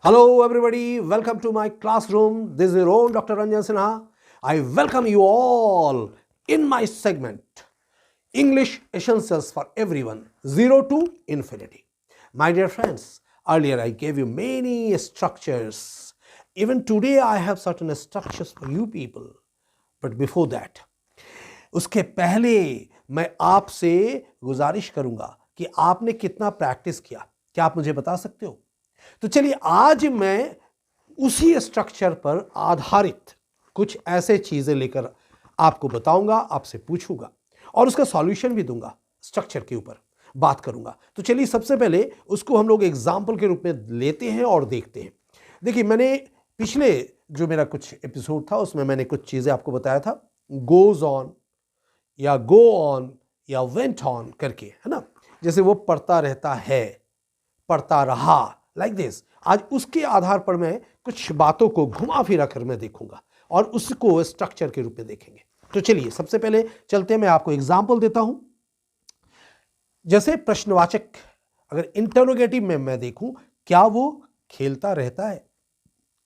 Hello, everybody. Welcome to my classroom. This is your own Dr. Ranjan Sinha. I welcome you all in my segment English Essentials for Everyone, 0 to Infinity. My dear friends, earlier I gave you many structures. Even today I have certain structures for you people. But before that, उसके पहले मैं आपसे गुजारिश करूंगा कि आपने कितना practice किया। क्या आप मुझे बता सकते हो? तो चलिए आज मैं उसी स्ट्रक्चर पर आधारित कुछ ऐसे चीजें लेकर आपको बताऊंगा, आपसे पूछूंगा और उसका सॉल्यूशन भी दूंगा। स्ट्रक्चर के ऊपर बात करूंगा। तो चलिए सबसे पहले उसको हम लोग एग्जाम्पल के रूप में लेते हैं और देखते हैं। देखिए, मैंने पिछले जो मेरा कुछ एपिसोड था उसमें मैंने कुछ चीजें आपको बताया था, गोज ऑन या गो ऑन या वेंट ऑन करके, है ना। जैसे वो पढ़ता रहता है, पढ़ता रहा, लाइक दिस। आज उसके आधार पर मैं कुछ बातों को घुमा फिरा कर मैं देखूंगा और उसको स्ट्रक्चर के रूप में देखेंगे। तो चलिए सबसे पहले चलते हैं, मैं आपको एग्जांपल देता हूं। जैसे प्रश्नवाचक, अगर इंटरोगेटिव में मैं देखूं, क्या वो खेलता रहता है?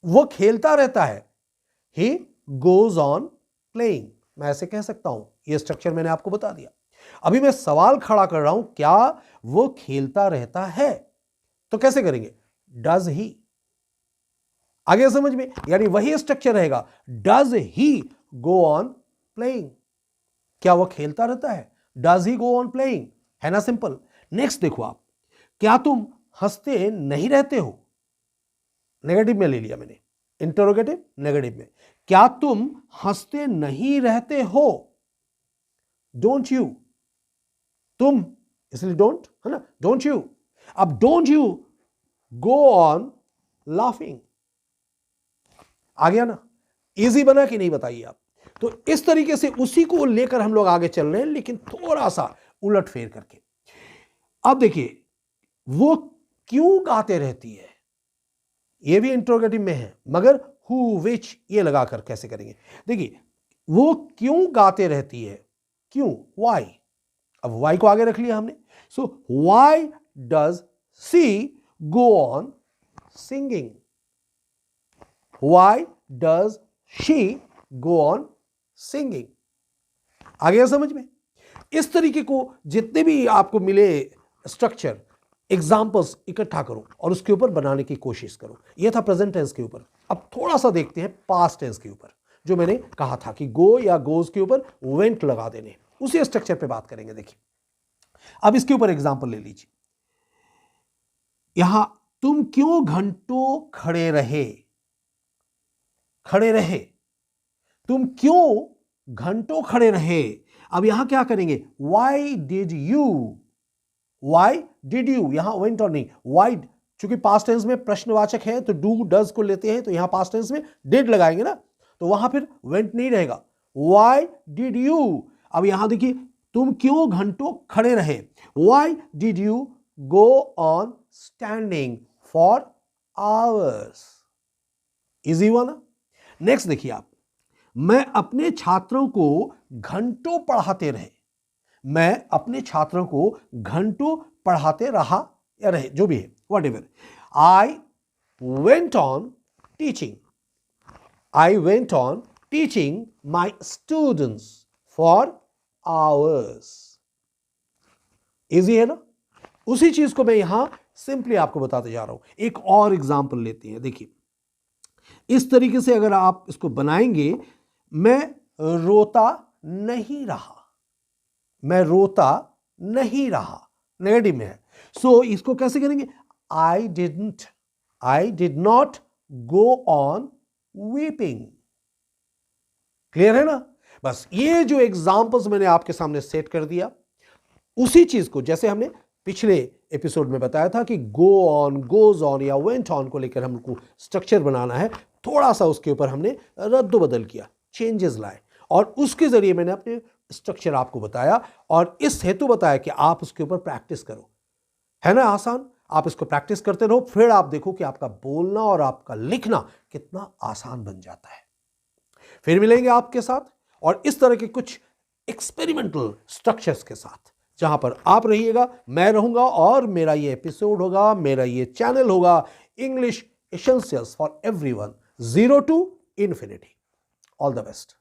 वो खेलता रहता है। ही गोज ऑन प्लेइंग, मैं ऐसे कह सकता हूं। ये स्ट्रक्चर मैंने आपको बता दिया। अभी मैं सवाल खड़ा कर रहा हूं, क्या वो खेलता रहता है? तो कैसे करेंगे? Does he. आगे समझ में, यानी वही स्ट्रक्चर रहेगा। Does he go on playing? क्या वो खेलता रहता है? Does he go on playing, है ना, सिंपल। नेक्स्ट देखो आप, क्या तुम हंसते नहीं रहते हो? नेगेटिव में ले लिया मैंने, इंटरोगेटिव नेगेटिव में। क्या तुम हंसते नहीं रहते हो? डोंट यू, तुम, इसलिए डोंट, है ना, डोंट यू। अब don't you go on laughing, आ गया ना? इजी बना कि नहीं, बताइए आप। तो इस तरीके से उसी को लेकर हम लोग आगे चल रहे हैं, लेकिन थोड़ा सा उलट फेर करके। अब देखिए, वो क्यों गाते रहती है? ये भी इंट्रोगेटिव में है, मगर हु विच ये लगाकर कैसे करेंगे? देखिए, वो क्यों गाते रहती है? क्यों, वाई। अब वाई को आगे रख लिया हमने। So why does she go on singing? Why does she go on singing? आ गया समझ में? इस तरीके को जितने भी आपको मिले स्ट्रक्चर, एग्जाम्पल्स इकट्ठा करो और उसके ऊपर बनाने की कोशिश करो। यह था प्रेजेंट टेंस के ऊपर। अब थोड़ा सा देखते हैं पास्ट टेंस के ऊपर, जो मैंने कहा था कि गो या गोज के ऊपर वेंट लगा देने, उसी स्ट्रक्चर पे बात करेंगे। देखिए, अब इसके ऊपर एग्जाम्पल ले लीजिए। यहां तुम क्यों घंटों खड़े रहे? खड़े रहे, तुम क्यों घंटों खड़े रहे? अब यहां क्या करेंगे? Why did you, why did you, यहां वेंट और नहीं, वाई। चूंकि पास्ट टेंस में प्रश्नवाचक है तो डू डज को लेते हैं, तो यहां पास्ट टेंस में डिड लगाएंगे ना, तो वहां फिर वेंट नहीं रहेगा। Why did you. अब यहां देखिए, तुम क्यों घंटों खड़े रहे? Why did you go on standing for hours? Easy हुआ ना? नेक्स्ट देखिए आप, मैं अपने छात्रों को घंटों पढ़ाते रहे। मैं अपने छात्रों को घंटों पढ़ाते रहा या रहे, जो भी है, what ever. I went on teaching, I went on teaching my students for hours. Easy है ना? उसी चीज को मैं यहां सिंपली आपको बताते जा रहा हूं। एक और एग्जांपल लेते हैं। देखिए, इस तरीके से अगर आप इसको बनाएंगे, मैं रोता नहीं रहा, मैं रोता नहीं रहा, नेगेटिव में है। सो इसको कैसे करेंगे? I did not go on weeping. Clear है ना? बस ये जो एग्जांपल्स मैंने आपके सामने सेट कर दिया, उसी चीज को जैसे हमने पिछले एपिसोड में बताया था कि गो ऑन, गोज ऑन या वेंट ऑन को लेकर हमको स्ट्रक्चर बनाना है, थोड़ा सा उसके ऊपर हमने रद्द बदल किया, चेंजेस लाए, और उसके जरिए मैंने अपने स्ट्रक्चर आपको बताया और इस हेतु बताया कि आप उसके ऊपर प्रैक्टिस करो। है ना आसान? आप इसको प्रैक्टिस करते रहो, फिर आप देखो कि आपका बोलना और आपका लिखना कितना आसान बन जाता है। फिर मिलेंगे आपके साथ और इस तरह के कुछ एक्सपेरिमेंटल स्ट्रक्चर्स के साथ, जहां पर आप रहिएगा, मैं रहूंगा और मेरा ये एपिसोड होगा, मेरा ये चैनल होगा, English essentials for everyone, 0 to infinity. All the best.